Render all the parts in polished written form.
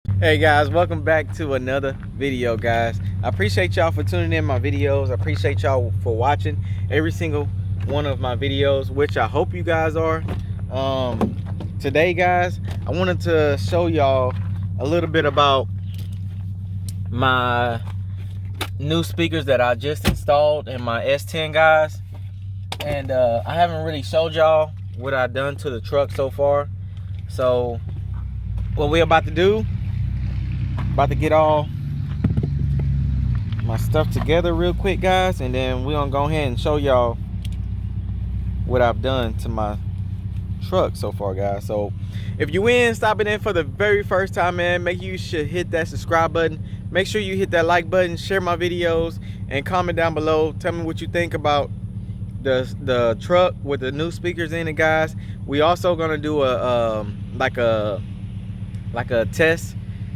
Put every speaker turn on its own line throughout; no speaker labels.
Hey guys, welcome back to another video, guys. I appreciate y'all for tuning in my videos. I appreciate y'all for watching every single one of my videos, which I hope you guys are. Today, guys, I wanted to show y'all a little bit about my new speakers that I just installed in my S10, guys. And I haven't really showed y'all what I've done to the truck so far. So what we're about to do, about to get all my stuff together real quick, guys, and then we're gonna go ahead and show y'all what I've done to my truck so far, guys. So if you stopping in for the very first time, man, make you should hit that subscribe button. Make sure you hit that like button, share my videos, and comment down below. Tell me what you think about the truck with the new speakers in it, guys. We also gonna do a like a test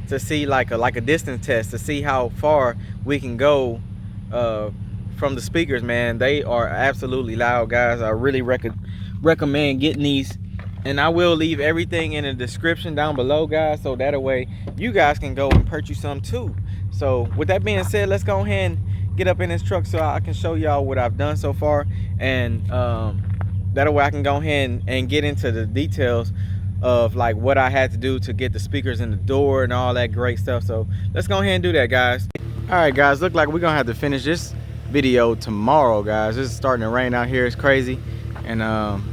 to see like a distance test to see how far we can go from the speakers, man. They are absolutely loud, guys. I really recommend getting these, and I will leave everything in the description down below, guys, so that way you guys can go and purchase some too. So with that being said, let's go ahead and get up in this truck so I can show y'all what I've done so far, and that way I can go ahead and get into the details of like what I had to do to get the speakers in the door and all that great stuff. So let's go ahead and do that, guys. All right, guys, look like we're gonna have to finish this video tomorrow, guys. It's starting to rain out here. It's crazy. And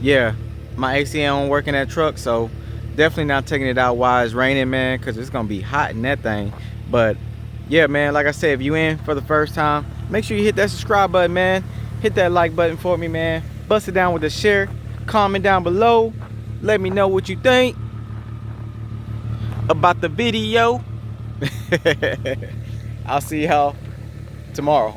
yeah, my AC ain't working that truck, so definitely not taking it out while it's raining, man, because it's gonna be hot in that thing. But yeah, man, like I said, if you in for the first time, make sure you hit that subscribe button, man. Hit that like button for me, man. Bust it down with a share. Comment down below. Let me know what you think about the video. I'll see y'all tomorrow.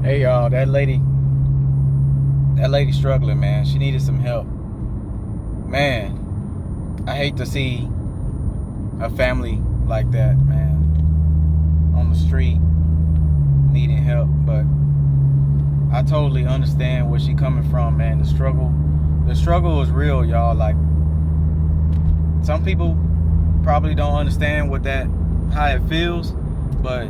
Hey y'all, that lady struggling, man. She needed some help. Man, I hate to see a family like that, man, on the street needing help, but I totally understand where she coming from, man. The struggle is real, y'all. Like, some people probably don't understand how it feels, but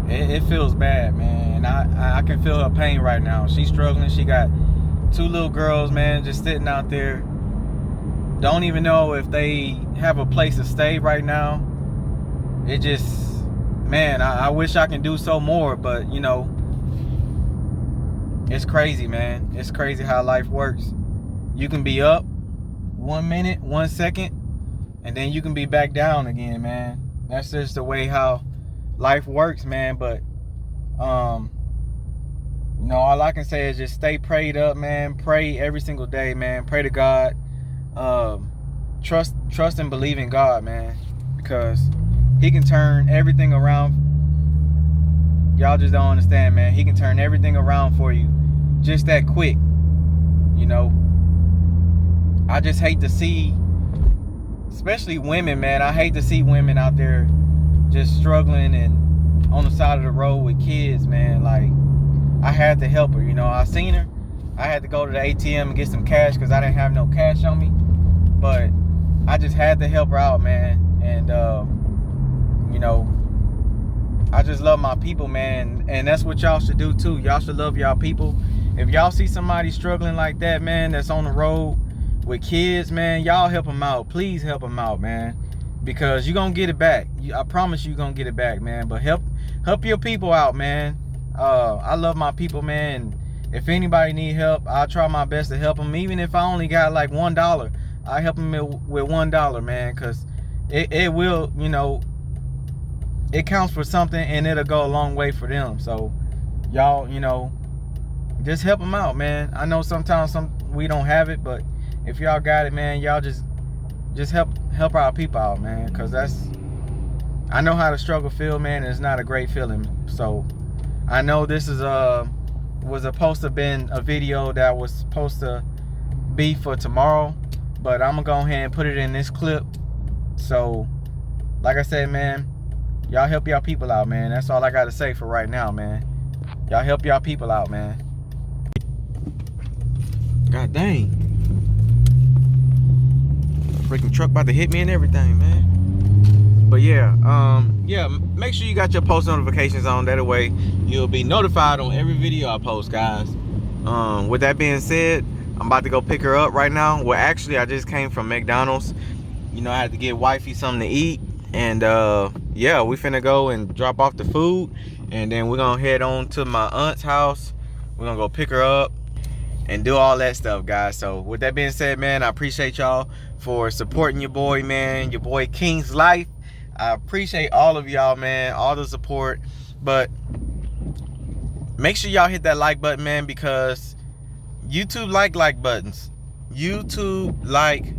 it feels bad, man. And I can feel her pain right now. She's struggling. She got 2 little girls, man, just sitting out there. Don't even know if they have a place to stay right now. It just, man, I wish I can do so more, but you know, it's crazy, man. It's crazy how life works. You can be up 1 minute, 1 second, and then you can be back down again, man. That's just the way how life works, man. But you know, all I can say is just stay prayed up, man. Pray every single day, man. Pray to God. Trust and believe in God, man, because He can turn everything around. Y'all just don't understand, man. He can turn everything around for you just that quick, you know. I just hate to see, especially women, man. I hate to see women out there just struggling and on the side of the road with kids, man. Like, I had to help her, you know. I seen her. I had to go to the ATM and get some cash because I didn't have no cash on me. But I just had to help her out, man. And you know, I just love my people, man, and that's what y'all should do too. Y'all should love y'all people. If y'all see somebody struggling like that, man, that's on the road with kids, man, y'all help them out. Please help them out, man, because you're gonna get it back. I promise you're gonna get it back, man. But help your people out, man. I love my people, man. If anybody need help, I'll try my best to help them. Even if I only got like $1, I help them with $1, man, because it will, you know, it counts for something, and it'll go a long way for them. So y'all, you know, just help them out, man. I know sometimes we don't have it, but if y'all got it, man, y'all just help our people out, man, because I know how the struggle feel, man, and it's not a great feeling. So I know this is was supposed to have been a video that was supposed to be for tomorrow, but I'm gonna go ahead and put it in this clip. So like I said, man, y'all help y'all people out, man. That's all I gotta say for right now, man. Y'all help y'all people out, man. God dang. Freaking truck about to hit me and everything, man. But yeah, yeah, make sure you got your post notifications on. That way you'll be notified on every video I post, guys. With that being said, I'm about to go pick her up right now. Well, actually, I just came from McDonald's. You know, I had to get wifey something to eat. And yeah, we finna go and drop off the food. And then we're gonna head on to my aunt's house. We're gonna go pick her up and do all that stuff, guys. So with that being said, man, I appreciate y'all for supporting your boy, man. Your boy King's Life. I appreciate all of y'all, man, all the support. But make sure y'all hit that like button, man, because YouTube like buttons. YouTube like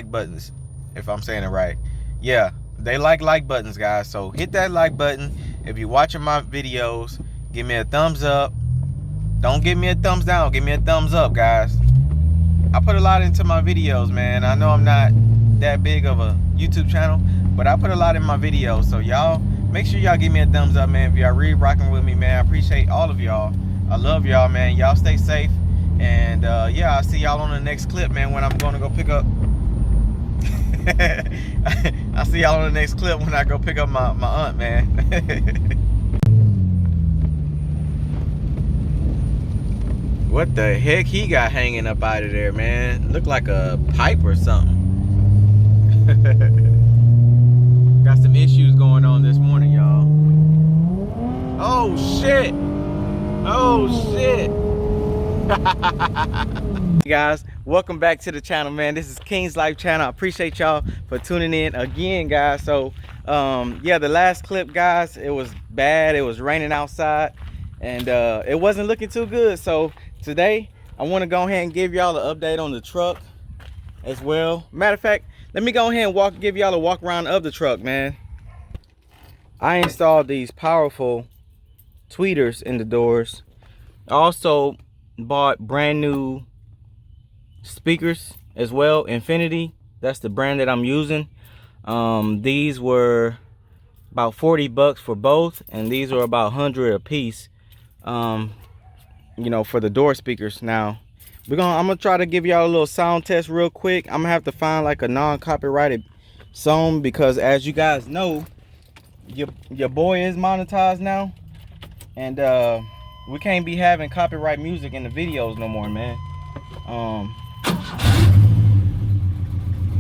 buttons, if I'm saying it right. Yeah, they like buttons, guys. So hit that like button. If you're watching my videos, give me a thumbs up. Don't give me a thumbs down. Give me a thumbs up, guys. I put a lot into my videos, man. I know I'm not that big of a YouTube channel, but I put a lot in my videos. So y'all, make sure y'all give me a thumbs up, man. If y'all really rocking with me, man, I appreciate all of y'all. I love y'all, man. Y'all stay safe. And yeah, I'll see y'all on the next clip, man, when I'm going to go pick up. I'll see y'all on the next clip when I go pick up my aunt, man. What the heck he got hanging up out of there, man? Looked like a pipe or something. Got some issues going on this morning, y'all. Oh shit! Oh shit! Hey guys, welcome back to the channel, man. This is King's Life channel. I appreciate y'all for tuning in again, guys. So yeah, the last clip, guys, it was bad. It was raining outside and it wasn't looking too good. So today I want to go ahead and give y'all an update on the truck as well. Matter of fact, let me go ahead and give y'all a walk around of the truck, man. I installed these powerful tweeters in the doors. I also bought brand new speakers as well, Infinity. That's the brand that I'm using. These were about 40 bucks for both, and these are about 100 a piece, you know, for the door speakers. Now I'm gonna try to give y'all a little sound test real quick. I'm gonna have to find like a non-copyrighted song, because as you guys know, your boy is monetized now, and we can't be having copyright music in the videos no more, man.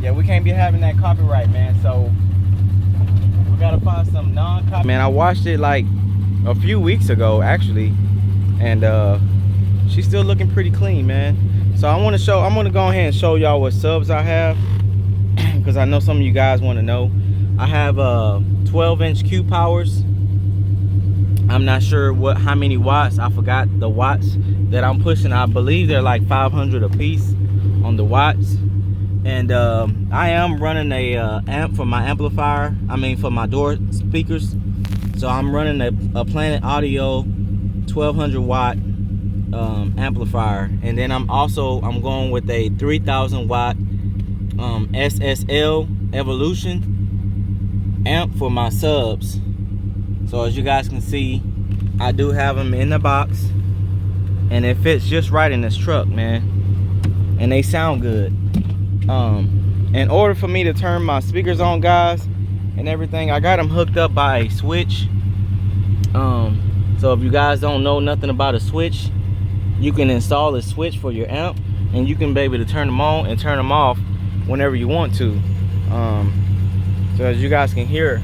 Yeah, we can't be having that copyright, man. So we gotta find some non-copyright. Man, I watched it like a few weeks ago, actually, and she's still looking pretty clean, man. So I'm gonna go ahead and show y'all what subs I have, because I know some of you guys want to know. I have 12-inch Q powers. I'm not sure how many watts. I forgot the watts that I'm pushing. I believe they're like 500 a piece on the watts. And I am running a amp for my amplifier. I mean, for my door speakers. So I'm running a Planet Audio 1200 watt amplifier. And then I'm going with a 3000 watt SSL Evolution amp for my subs. So as you guys can see, I do have them in the box, and it fits just right in this truck, man, and they sound good. In order for me to turn my speakers on, guys, and everything, I got them hooked up by a switch. So if you guys don't know nothing about a switch, you can install a switch for your amp, and you can be able to turn them on and turn them off whenever you want to. So as you guys can hear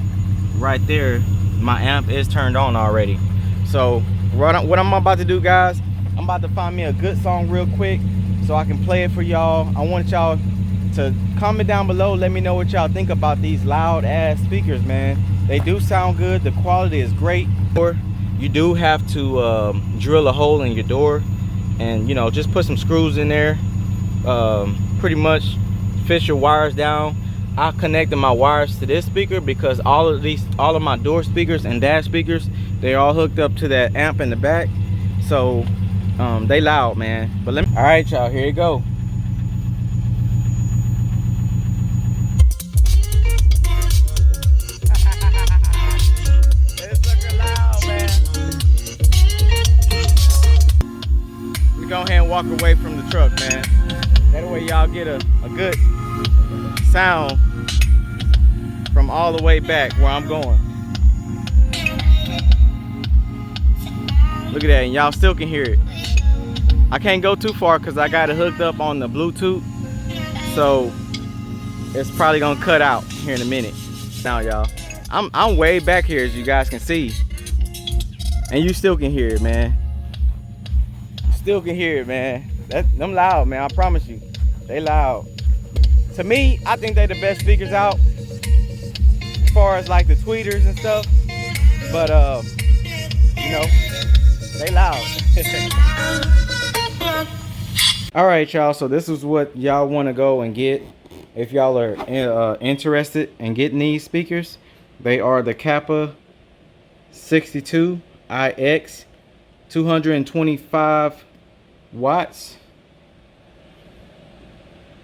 right there, my amp is turned on already. So what I'm about to do, guys, I'm about to find me a good song real quick so I can play it for y'all. I want y'all to comment down below, let me know what y'all think about these loud ass speakers, man. They do sound good, the quality is great. Or you do have to drill a hole in your door, and you know, just put some screws in there, pretty much fish your wires down. I connected my wires to this speaker because all of my door speakers and dash speakers, they're all hooked up to that amp in the back. So they loud, man. But all right, y'all, here you go. It's looking loud, man. go ahead and walk away from the truck, man. That way y'all get a good sound from all the way back where I'm going. Look at that, and y'all still can hear it. I can't go too far because I got it hooked up on the Bluetooth, so it's probably gonna cut out here in a minute. Now, y'all, I'm way back here, as you guys can see, and you still can hear it, man. Still can hear it, man. Them loud, man. I promise you, they loud. To me, I think they the best speakers out, as far as like the tweeters and stuff. But you know, they loud. All right, y'all. So this is what y'all want to go and get if y'all are interested in getting these speakers. They are the Kappa 62 IX, 225 watts,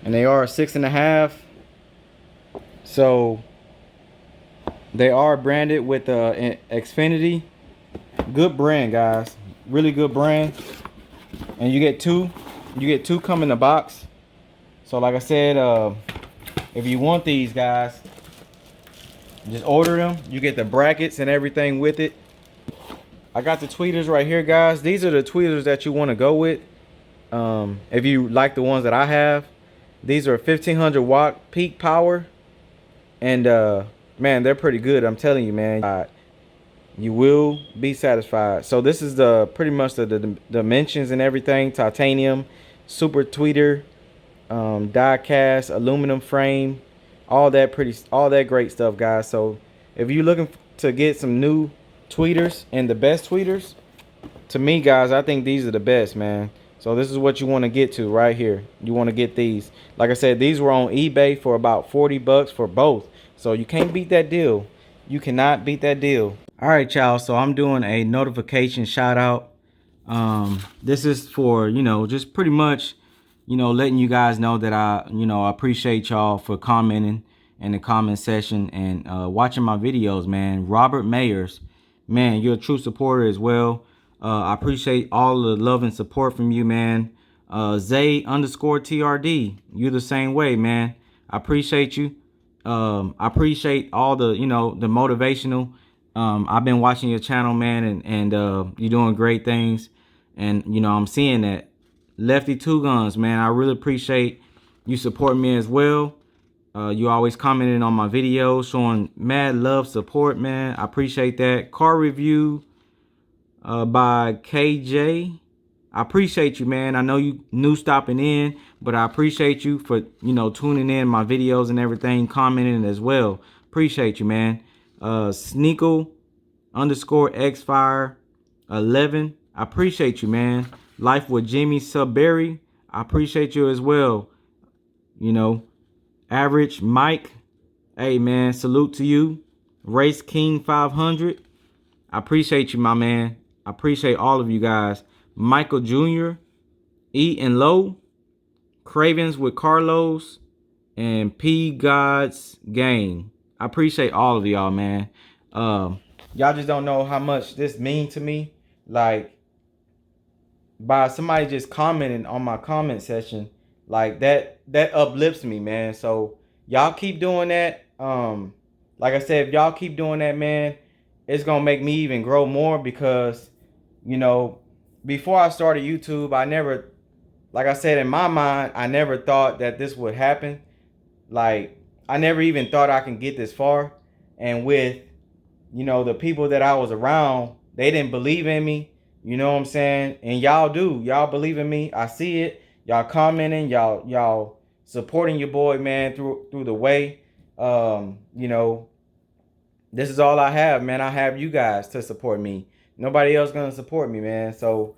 and they are 6.5. So they are branded with Xfinity. Good brand, guys. Really good brand. And you get two. You get two come in the box. So like I said, if you want these, guys, just order them. You get the brackets and everything with it. I got the tweeters right here, guys. These are the tweeters that you want to go with. If you like the ones that I have, these are 1500 watt peak power, and man, they're pretty good. I'm telling you, man, you will be satisfied. So this is the pretty much the dimensions and everything: titanium, super tweeter, die cast, aluminum frame, all that great stuff, guys. So if you're looking to get some new tweeters and the best tweeters, to me, guys, I think these are the best, man. So this is what you want to get to right here. You want to get these. Like I said, these were on eBay for about 40 bucks for both. So you can't beat that deal. You cannot beat that deal. All right, y'all. So I'm doing a notification shout out. This is for, you know, just pretty much, you know, letting you guys know that I appreciate y'all for commenting in the comment section and watching my videos, man. Robert Mayers, man, you're a true supporter as well. I appreciate all the love and support from you, man. Zay_TRD, you're the same way, man. I appreciate you. I appreciate all the, you know, the motivational. I've been watching your channel, man, and you're doing great things. And, you know, I'm seeing that. Lefty Two Guns, man, I really appreciate you supporting me as well. You always commenting on my videos, showing mad love, support, man. I appreciate that. Car review by KJ. I appreciate you, man. I know you new stopping in, but I appreciate you for, you know, tuning in my videos and everything, commenting as well. Appreciate you, man. Sneakle_Xfire 11. I appreciate you, man. Life with Jimmy Susberry. I appreciate you as well. You know, Average Mike. Hey, man, salute to you. Race King 500. I appreciate you, my man. I appreciate all of you guys. Michael Jr., E and Low, Cravings with Carlos, and P God's Gang. I appreciate all of y'all, man. Y'all just don't know how much this means to me. Like, by somebody just commenting on my comment section, like that uplifts me, man. So y'all keep doing that. Like I said, if y'all keep doing that, man, it's gonna make me even grow more, because, you know, before I started YouTube, I never, like I said, in my mind, I never thought that this would happen. Like, I never even thought I can get this far. And with, you know, the people that I was around, they didn't believe in me. You know what I'm saying? And y'all do. Y'all believe in me. I see it. Y'all commenting. Y'all supporting your boy, man, through the way. You know, this is all I have, man. I have you guys to support me. Nobody else gonna support me, man. So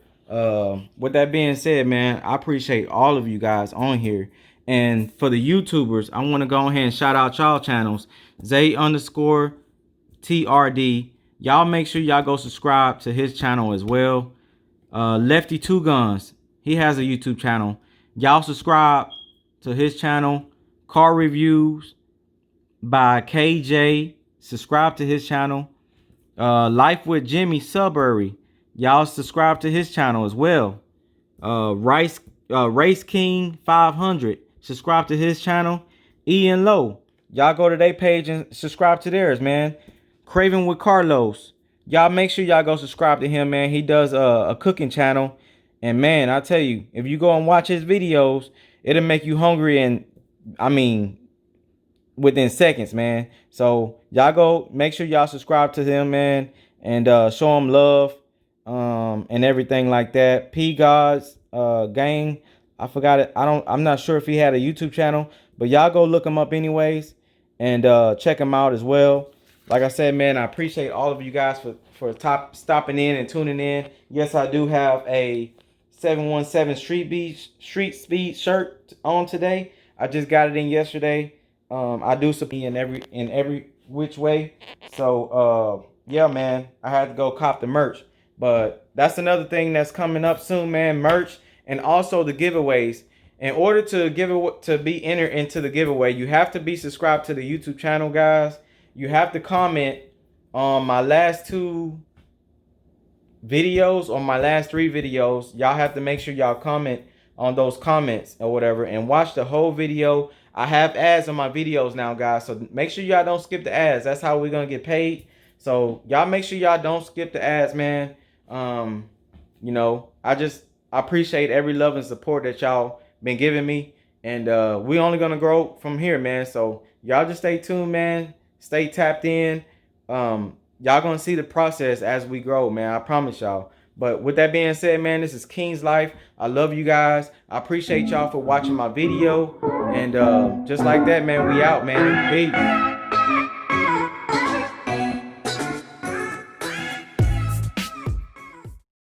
with that being said, man, I appreciate all of you guys on here. And for the YouTubers, I want to go ahead and shout out y'all channels. Zay_TRD. Y'all make sure y'all go subscribe to his channel as well. Lefty Two Guns, he has a YouTube channel. Y'all subscribe to his channel. Car reviews by KJ. Subscribe to his channel. Life with Jimmy Susberry. Y'all subscribe to his channel as well. Race King 500. Subscribe to his channel. Ian Lowe. Y'all go to their page and subscribe to theirs, man. Craving with Carlos. Y'all make sure y'all go subscribe to him, man. He does a cooking channel. And man, I tell you, if you go and watch his videos, it'll make you hungry, and I mean, within seconds, man. So y'all go make sure y'all subscribe to him, man, and show him love, and everything like that. P God's gang. I forgot it. I'm not sure if he had a YouTube channel, but y'all go look him up anyways, and check him out as well. Like I said, man, I appreciate all of you guys for stopping in and tuning in. Yes, I do have a 717 Street Speed shirt on today. I just got it in yesterday. I do support in every which way. So yeah, man, I had to go cop the merch. But that's another thing that's coming up soon, man. Merch, and also the giveaways. In order to be entered into the giveaway, you have to be subscribed to the YouTube channel, guys. You have to comment on my last 2 videos, on my last 3 videos. Y'all have to make sure y'all comment on those comments or whatever, and watch the whole video. I have ads on my videos now, guys, so make sure y'all don't skip the ads. That's how we're gonna get paid. So y'all make sure y'all don't skip the ads, man. You know, I appreciate every love and support that y'all been giving me, and we only gonna grow from here, man. So y'all just stay tuned, man. Stay tapped in. Y'all gonna see the process as we grow, man. I promise y'all. But with that being said, man, this is King's Life. I love you guys. I appreciate y'all for watching my video. And just like that, man, we out, man. Peace.